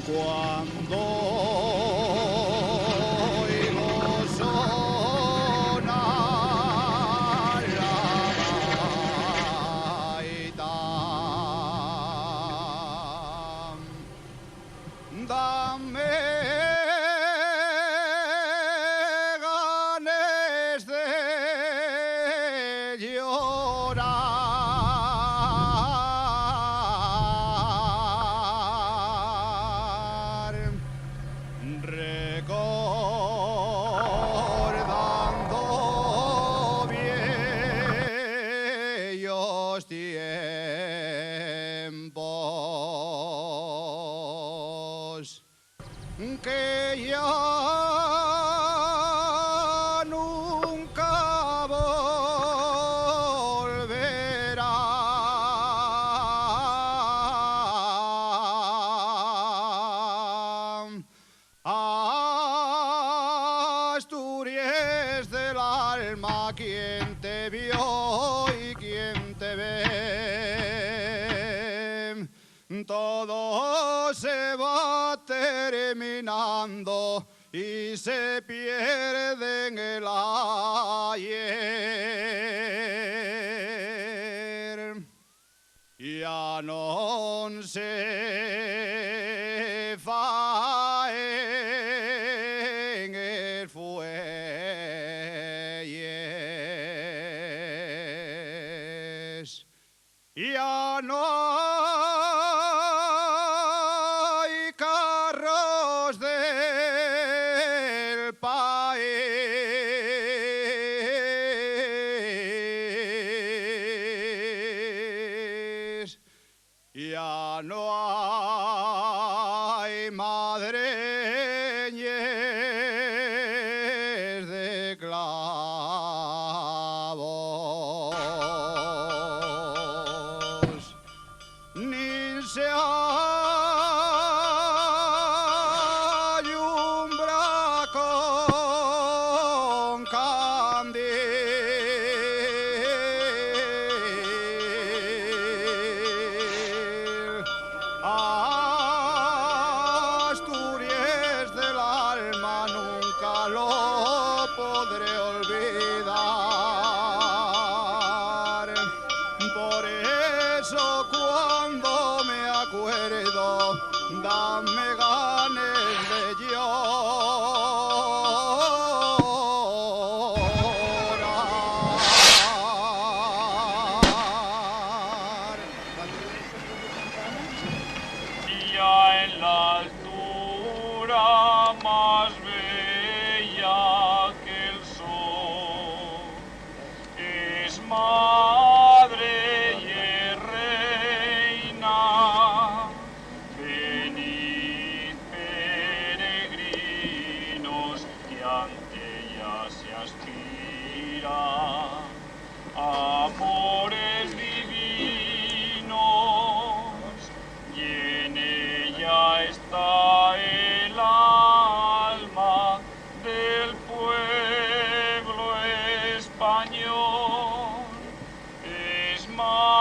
Cuando oigo sonar la gaita, dame ganas de llorar, recordando viejos tiempos que ya nunca volverán. Asturias del alma, quien te vio y quien te ve, todo se va terminando y se pierde en el ayer. Ya no se fa en el fuelles, ya no hay carros del país, ya no hay madreñes de clavos, ni se alumbra con candil. Asturias del alma, nunca lo podré olvidar. Por eso cuando me acuerdo, dame ganas de llorar. Ya en la altura más bella que el sol, es madre y es reina. Venid peregrinos, que ante ella se aspira amores divinos, y en ella está el alma del pueblo español. Es más